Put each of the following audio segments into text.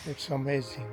It's amazing.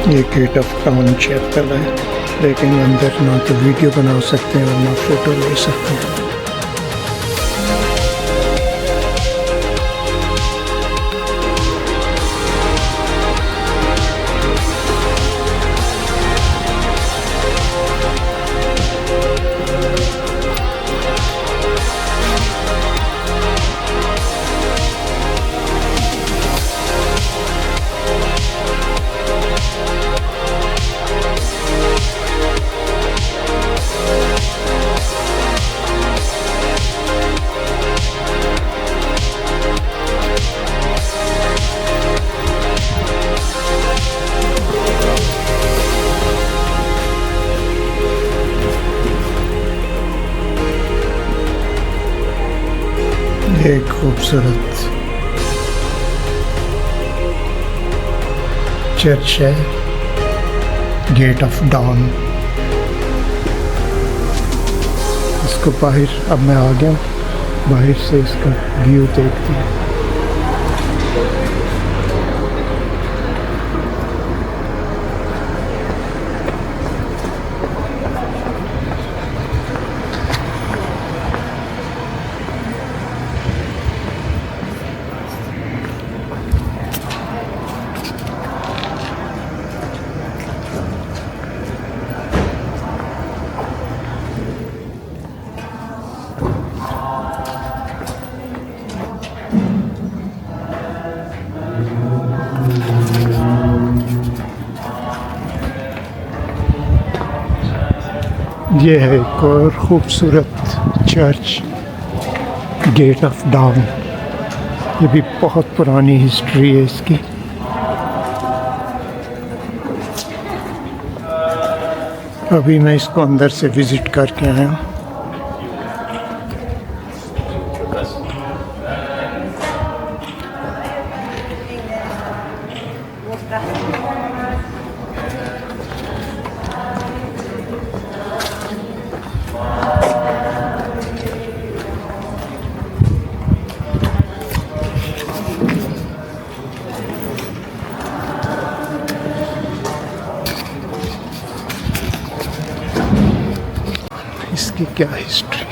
ये gate of town check कर रहा है, लेकिन अंदर ना तो वीडियो बना सकते हैं और ना फ़ोटो ले सकते हैं। ये खूबसूरत चर्च है, गेट ऑफ डॉन। इसको बाहर, अब मैं आ गया बाहर से इसका व्यू देखते हैं। ये है एक और खूबसूरत चर्च, गेट ऑफ डॉन। ये भी बहुत पुरानी हिस्ट्री है इसकी। अभी मैं इसको अंदर से विज़िट करके आया हूँ। इसकी क्या हिस्ट्री है।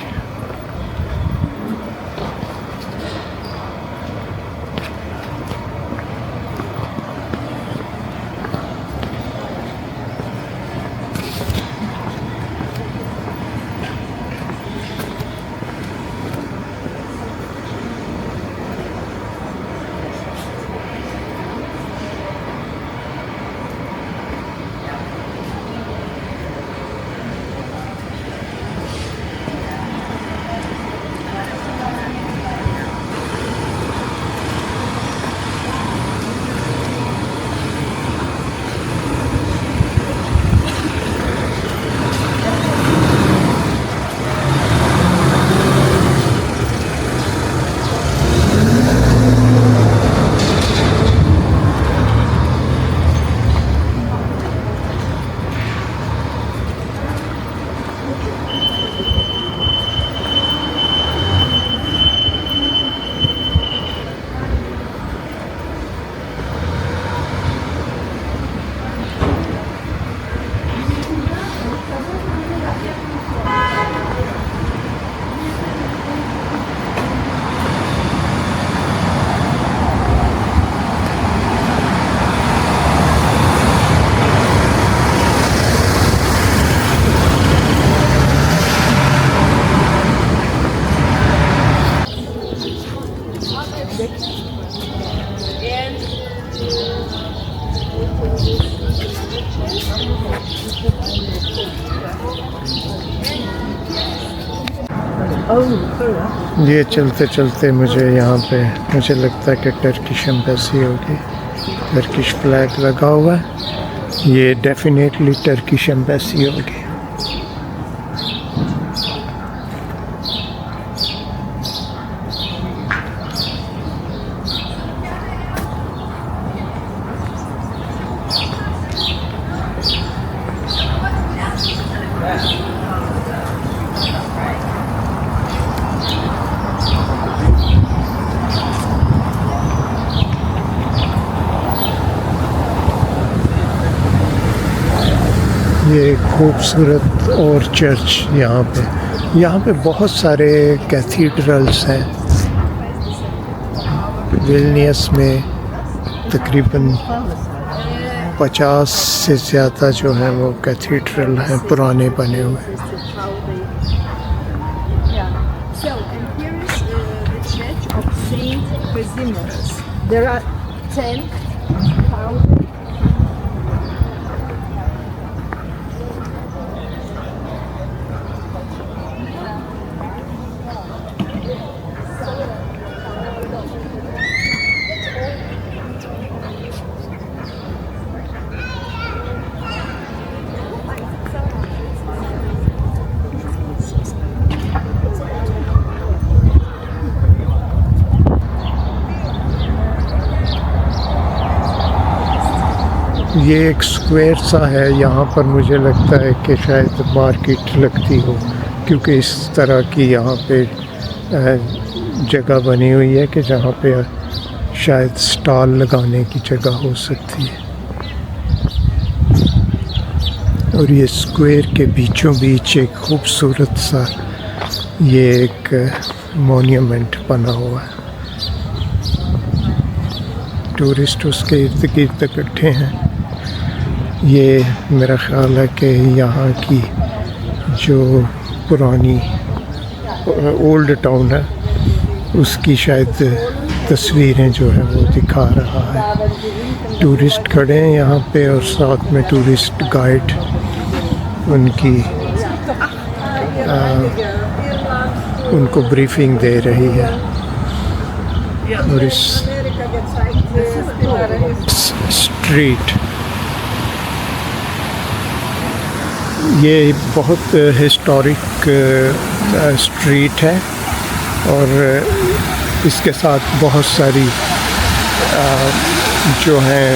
ये चलते चलते मुझे लगता है कि टर्किश एम्बेसी होगी। टर्किश फ्लैग लगा हुआ है, ये डेफिनेटली टर्किश एम्बेसी होगी। ये खूबसूरत और चर्च यहाँ पे बहुत सारे कैथीड्रल्स हैं। विल्नियस में तकरीबन 50 से ज़्यादा जो हैं वो कैथीड्रल हैं पुराने बने हुए। There are 10,000. ये एक स्क्वायर सा है, यहाँ पर मुझे लगता है कि शायद मार्केट लगती हो, क्योंकि इस तरह की यहाँ पे जगह बनी हुई है कि जहाँ पे शायद स्टॉल लगाने की जगह हो सकती है। और ये स्क्वायर के बीचों बीच एक खूबसूरत सा ये एक मॉन्यूमेंट बना हुआ है। टूरिस्ट उसके इर्द गिर्द इकट्ठे हैं। ये मेरा ख़्याल है कि यहाँ की जो पुरानी ओल्ड टाउन है उसकी शायद तस्वीरें जो है वो दिखा रहा है। टूरिस्ट खड़े हैं यहाँ पे और साथ में टूरिस्ट गाइड उनको ब्रीफिंग दे रही है। और इस स्ट्रीट ये बहुत हिस्टोरिक स्ट्रीट है और इसके साथ बहुत सारी जो हैं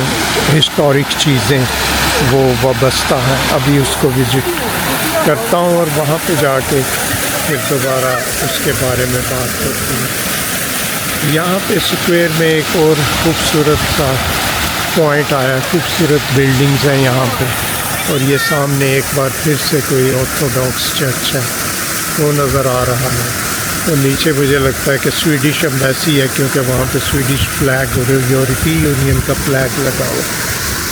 हिस्टोरिक चीज़ें वो वाबस्ता हैं। अभी उसको विज़िट करता हूँ और वहाँ पे जाके फिर दोबारा उसके बारे में बात करती हूँ। यहाँ पे स्क्वायर में एक और खूबसूरत सा पॉइंट आया, खूबसूरत बिल्डिंग्स हैं यहाँ पे। और ये सामने एक बार फिर से कोई ऑर्थोडॉक्स चर्च है वो नज़र आ रहा है। तो नीचे मुझे लगता है कि स्वीडिश एम्बेसी है, क्योंकि वहाँ पे स्वीडिश फ्लैग और यूरोपीय यूनियन का फ्लैग लगा हुआ।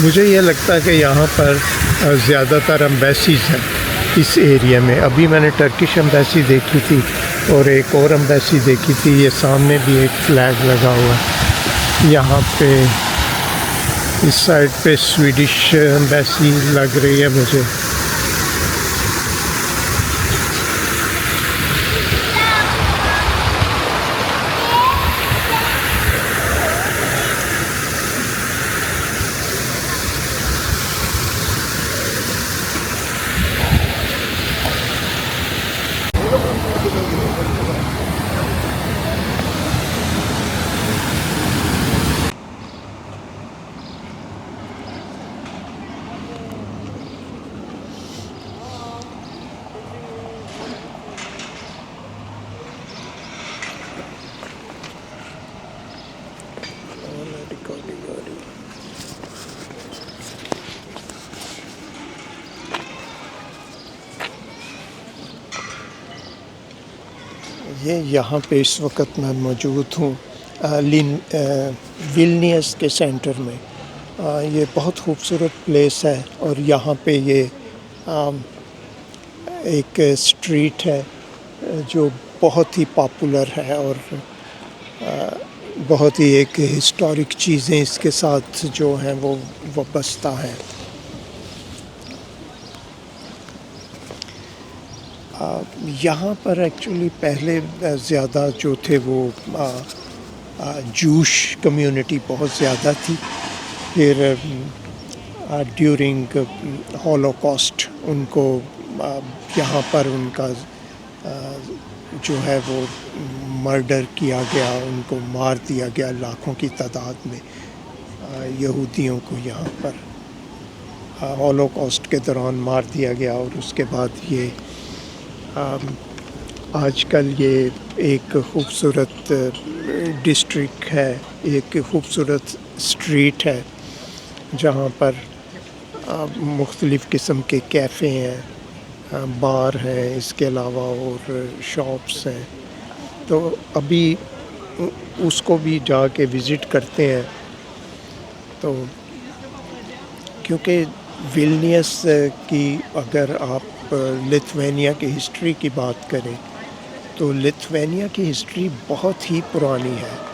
मुझे ये लगता है कि यहाँ पर ज़्यादातर एम्बेसीज़ हैं इस एरिया में। अभी मैंने टर्किश एम्बेसी देखी थी और एक और एम्बेसी देखी थी। ये सामने भी एक फ्लैग लगा हुआ है। यहाँ पे इस साइड पे स्वीडिश एम्बेसी लग रही है मुझे। ये यहाँ पे इस वक्त मैं मौजूद हूँ विल्नियस के सेंटर में। ये बहुत खूबसूरत प्लेस है और यहाँ पे ये एक स्ट्रीट है जो बहुत ही पॉपुलर है और बहुत ही एक हिस्टोरिक चीज़ें इसके साथ जो हैं वो वाबस्ता हैं। यहाँ पर एक्चुअली पहले ज़्यादा जो थे वो जूश कम्युनिटी बहुत ज़्यादा थी। फिर ड्यूरिंग हॉलोकॉस्ट उनको यहाँ पर उनका जो है वो मर्डर किया गया, उनको मार दिया गया लाखों की तादाद में यहूदियों को यहाँ पर हॉलोकॉस्ट के दौरान मार दिया गया। और उसके बाद ये आजकल ये एक खूबसूरत डिस्ट्रिक्ट है, एक खूबसूरत स्ट्रीट है जहाँ पर मुख्तलिफ़ किस्म के कैफ़े हैं, बार हैं, इसके अलावा और शॉप्स हैं। तो अभी उसको भी जाके विज़िट करते हैं। तो क्योंकि विल्नियस की अगर आप लिथुआनिया की हिस्ट्री की बात करें तो लिथुआनिया की हिस्ट्री बहुत ही पुरानी है।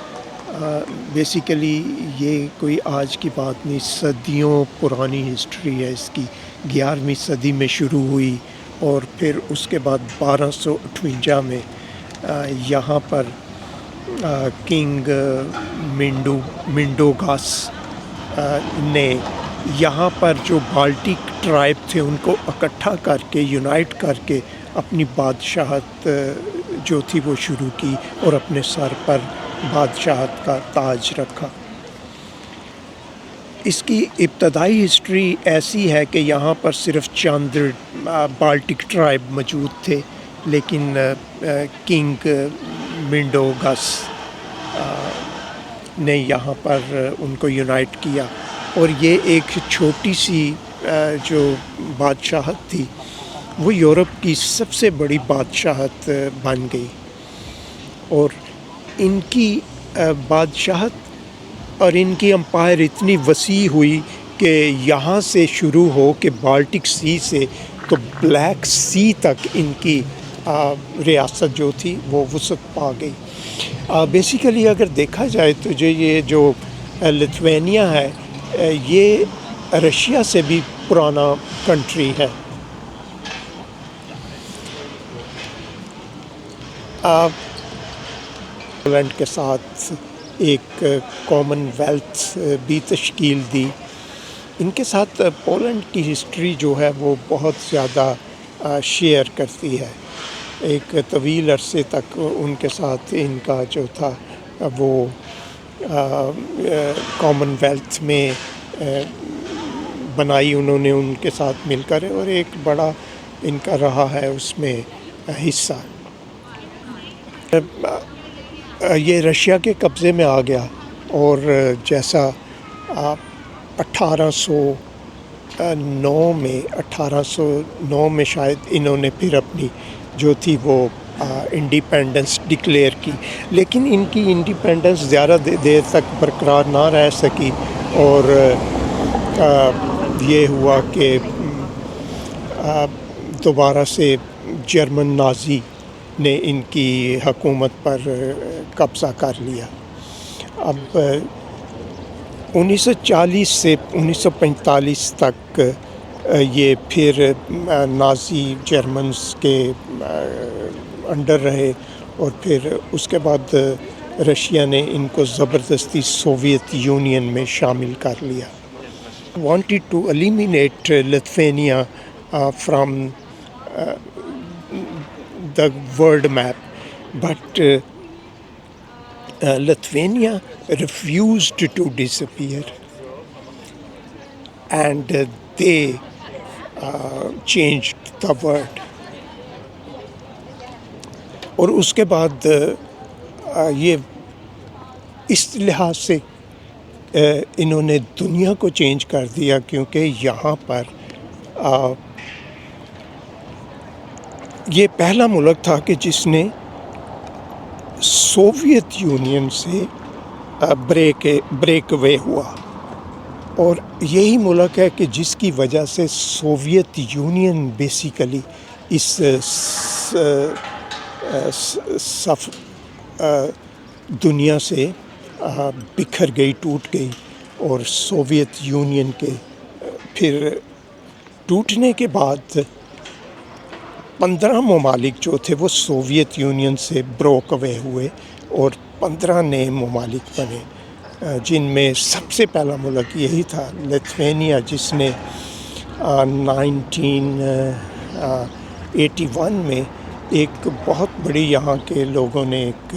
बेसिकली ये कोई आज की बात नहीं, सदियों पुरानी हिस्ट्री है इसकी। 11वीं सदी में शुरू हुई और फिर उसके बाद 1258 में यहाँ पर किंग मिंडोगास ने यहाँ पर जो बाल्टिक ट्राइब थे उनको इकट्ठा करके, यूनाइट करके अपनी बादशाहत जो थी वो शुरू की और अपने सर पर बादशाहत का ताज रखा। इसकी इब्तदाई हिस्ट्री ऐसी है कि यहाँ पर सिर्फ चंद बाल्टिक ट्राइब मौजूद थे, लेकिन किंग मिंडोगस ने यहाँ पर उनको यूनाइट किया और ये एक छोटी सी जो बादशाहत थी वो यूरोप की सबसे बड़ी बादशाहत बन गई। और इनकी बादशाहत और इनकी एम्पायर इतनी वसी हुई कि यहाँ से शुरू हो के बाल्टिक सी से तो ब्लैक सी तक इनकी रियासत जो थी वो वसअत पा गई। बेसिकली अगर देखा जाए तो ये जो लिथुआनिया है ये रशिया से भी पुराना कंट्री है। पोलैंड के साथ एक कॉमनवेल्थ भी तश्कील दी। इनके साथ पोलैंड की हिस्ट्री जो है वो बहुत ज़्यादा शेयर करती है। एक तवील अरसे तक उनके साथ इनका जो था वो कॉमनवेल्थ में बनाई उन्होंने उनके साथ मिलकर, और एक बड़ा इनका रहा है उसमें हिस्सा। ये रशिया के कब्ज़े में आ गया और जैसा 1809 में शायद इन्होंने फिर अपनी जो थी वो इंडिपेंडेंस डिक्लेयर की, लेकिन इनकी इंडिपेंडेंस ज़्यादा देर तक बरकरार ना रह सकी और ये हुआ कि दोबारा से जर्मन नाज़ी ने इनकी हुकूमत पर कब्ज़ा कर लिया। अब 1940 से 1945 तक ये फिर नाज़ी जर्मन्स के अंडर रहे और फिर उसके बाद रशिया ने इनको ज़बरदस्ती सोवियत यूनियन में शामिल कर लिया। Wanted to eliminate Lithuania from the world map, but Lithuania refused to disappear, and they changed the world. और उसके बाद ये इस लिहाज से इन्होंने दुनिया को चेंज कर दिया, क्योंकि यहाँ पर ये पहला मुल्क था कि जिसने सोवियत यूनियन से ब्रेक अवे हुआ, और यही मुल्क है कि जिसकी वजह से सोवियत यूनियन बेसिकली इस दुनिया से बिखर गई, टूट गई। और सोवियत यूनियन के फिर टूटने के बाद 15 ममालिक जो थे वो सोवियत यूनियन से ब्रोक अवे हुए और 15 नए ममालिक बने, जिनमें सबसे पहला मुल्क यही था लिथुआनिया, जिसने 1981 में एक बहुत बड़ी यहाँ के लोगों ने एक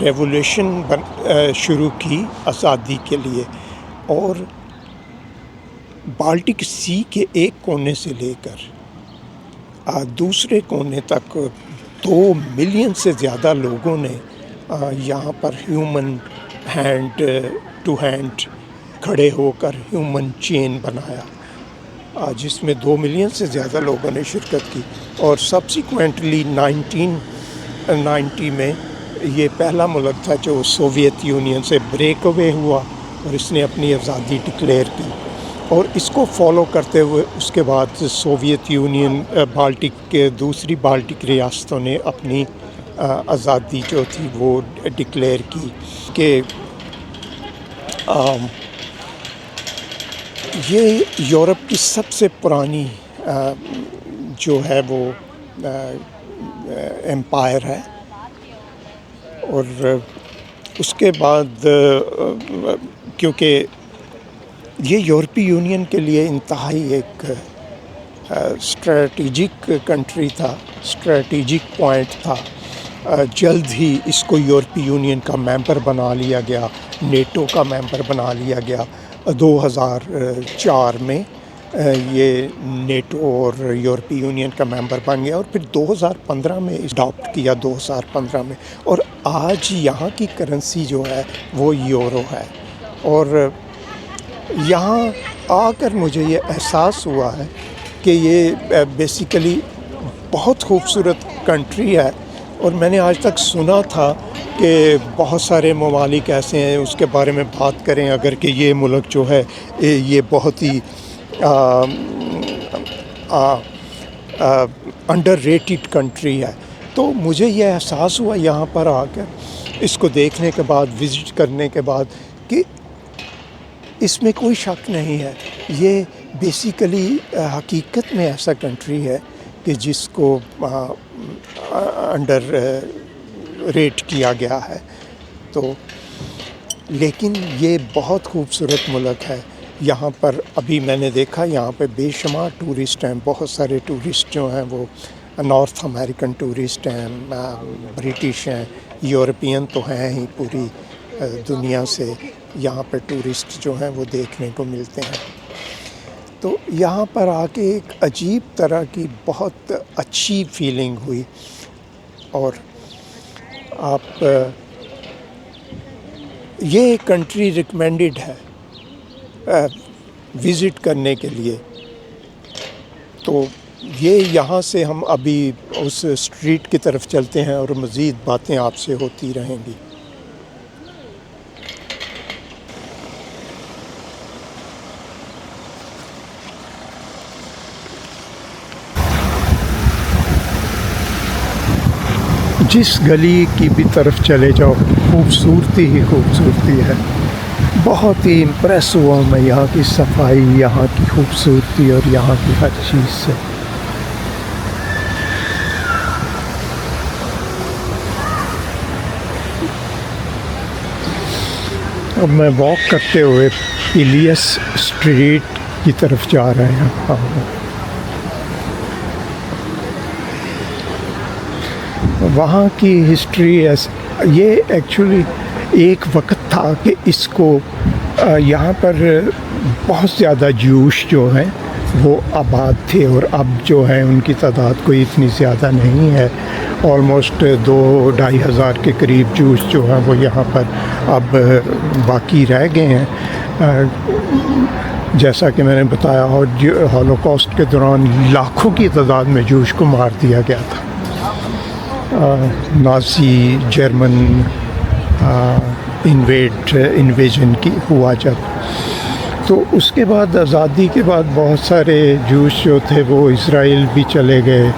रेवोल्यूशन शुरू की आज़ादी के लिए, और बाल्टिक सी के एक कोने से लेकर दूसरे कोने तक 2 मिलियन से ज़्यादा लोगों ने यहाँ पर ह्यूमन हैंड टू हैंड खड़े होकर ह्यूमन चेन बनाया, जिसमें 2 मिलियन से ज़्यादा लोगों ने शिरकत की। और सब्सिक्वेंटली 1990 में ये पहला मुल्क था जो सोवियत यूनियन से ब्रेक अवे हुआ और इसने अपनी आज़ादी डिक्लेयर की। और इसको फॉलो करते हुए उसके बाद सोवियत यूनियन बाल्टिक के दूसरी बाल्टिक रियासतों ने अपनी आज़ादी जो थी वो डिक्लेयर की कि ये यूरोप की सबसे पुरानी जो है वो एम्पायर है। और उसके बाद क्योंकि ये यूरोपीय यूनियन के लिए इंतहाई एक स्ट्रेटजिक कंट्री था, स्ट्रेटजिक पॉइंट था, जल्द ही इसको यूरोपीय यूनियन का मेंबर बना लिया गया, नेटो का मेंबर बना लिया गया। 2004 में ये नेटो और यूरोपीय यूनियन का मेंबर बन गया और फिर 2015 में अडॉप्ट किया, 2015 में। और आज यहाँ की करेंसी जो है वो यूरो है। और यहाँ आकर मुझे ये एहसास हुआ है कि ये बेसिकली बहुत खूबसूरत कंट्री है। और मैंने आज तक सुना था कि बहुत सारे ममालिक ऐसे हैं, उसके बारे में बात करें अगर कि ये मुल्क जो है ये बहुत ही अंडररेटेड कंट्री है। तो मुझे ये एहसास हुआ यहाँ पर आकर, इसको देखने के बाद, विज़िट करने के बाद, कि इसमें कोई शक नहीं है, ये बेसिकली हकीकत में ऐसा कंट्री है कि जिसको अंडर रेट किया गया है। तो लेकिन ये बहुत खूबसूरत मुल्क है। यहाँ पर अभी मैंने देखा, यहाँ पे बेशुमार टूरिस्ट हैं, बहुत सारे टूरिस्ट जो हैं वो नॉर्थ अमेरिकन टूरिस्ट हैं, ब्रिटिश हैं, यूरोपियन तो हैं ही, पूरी दुनिया से यहाँ पर टूरिस्ट जो हैं वो देखने को मिलते हैं। तो यहाँ पर आके एक अजीब तरह की बहुत अच्छी फीलिंग हुई। और आप ये कंट्री रिकमेंडेड है विज़िट करने के लिए। तो ये यहाँ से हम अभी उस स्ट्रीट की तरफ चलते हैं और मज़ीद बातें आपसे होती रहेंगी। जिस गली की भी तरफ चले जाओ खूबसूरती ही खूबसूरती है। बहुत ही इम्प्रेस हुआ मैं यहाँ की सफाई, यहाँ की खूबसूरती और यहाँ की हर चीज़ से। अब मैं वॉक करते हुए पिलियस स्ट्रीट की तरफ जा रहे हैं। वहाँ की हिस्ट्री ये एक्चुअली एक वक्त था कि इसको यहाँ पर बहुत ज़्यादा जूश जो हैं वो आबाद थे, और अब जो है उनकी तादाद कोई इतनी ज़्यादा नहीं है। ऑलमोस्ट 2-2.5 हज़ार के करीब जूश जो हैं वो यहाँ पर अब बाकी रह गए हैं। जैसा कि मैंने बताया, हॉलोकॉस्ट के दौरान लाखों की तादाद में जूश को मार दिया गया था। नाज़ी जर्मन इन्वेजन की हुआ जब, तो उसके बाद आज़ादी के बाद बहुत सारे जूस जो थे वो इज़राइल भी चले गए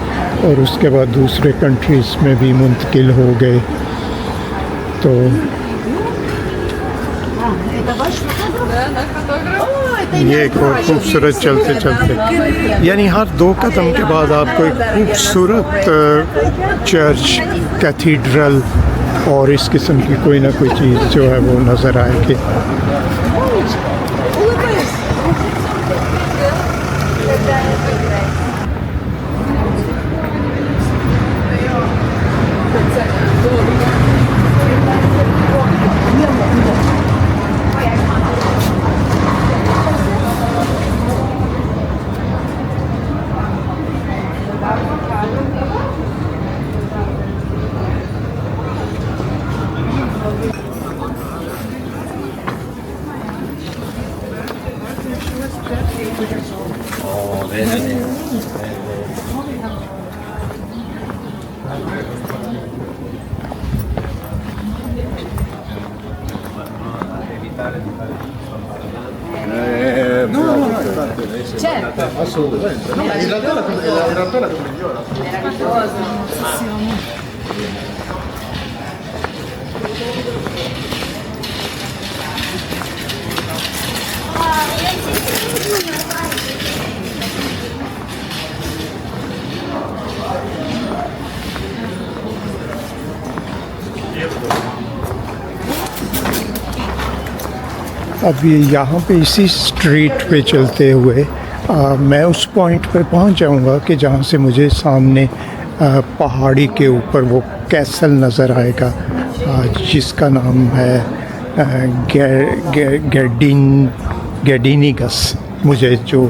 और उसके बाद दूसरे कंट्रीज़ में भी मुंतकिल हो गए। तो ये एक और खूबसूरत चलते चलते, यानी हर 2 कदम के बाद आपको एक खूबसूरत चर्च, कैथीड्रल और इस किस्म की कोई ना कोई चीज़ जो है वो नज़र आएगी। अभी यहाँ पे इसी स्ट्रीट पे चलते हुए मैं उस पॉइंट पे पहुँच जाऊँगा कि जहाँ से मुझे सामने पहाड़ी के ऊपर वो कैसल नज़र आएगा, जिसका नाम है गैडिनिगस। मुझे जो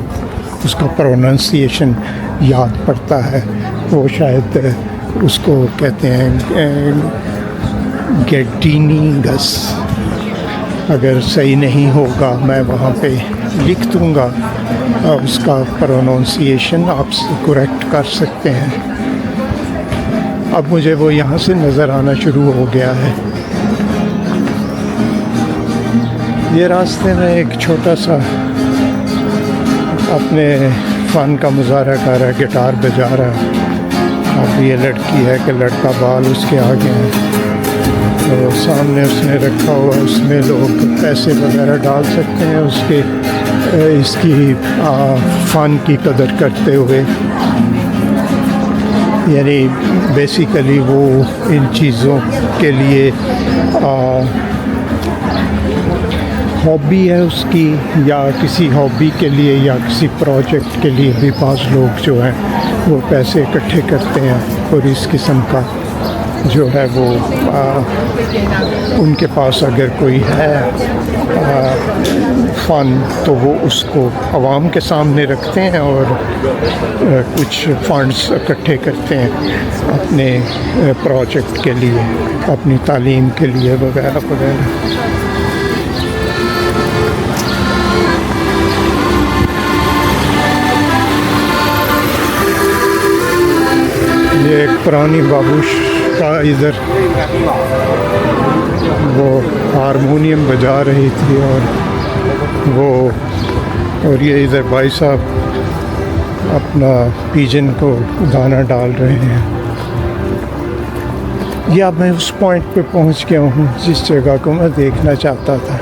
उसका प्रोनाउंसिएशन याद पड़ता है वो शायद उसको कहते हैं गैडिनिगस। अगर सही नहीं होगा मैं वहाँ पे लिख दूँगा, उसका प्रोनाउंसिएशन आप करेक्ट कर सकते हैं। अब मुझे वो यहाँ से नज़र आना शुरू हो गया है। ये रास्ते में एक छोटा सा अपने फ़न का मुजाहरा कर रहा है, गिटार बजा रहा है। अब ये लड़की है कि लड़का बाल उसके आगे हैं, तो सामने उसने रखा हुआ, उसमें लोग पैसे वगैरह डाल सकते हैं उसके इसकी फ़न की कदर करते हुए। यानी बेसिकली वो इन चीज़ों के लिए हॉबी है उसकी, या किसी हॉबी के लिए या किसी प्रोजेक्ट के लिए भी पास लोग जो हैं वो पैसे इकट्ठे करते हैं, और इस किस्म का जो है वो उनके पास अगर कोई है फ़न तो वो उसको आवाम के सामने रखते हैं और कुछ फंड्स इकट्ठे करते हैं अपने प्रोजेक्ट के लिए, अपनी तालीम के लिए वगैरह वगैरह। ये एक पुरानी बाबूश का इधर वो हारमोनियम बजा रही थी, और ये इधर भाई साहब अपना पिजन को दाना डाल रहे हैं। ये अब मैं उस पॉइंट पे पहुंच गया हूँ जिस जगह को मैं देखना चाहता था।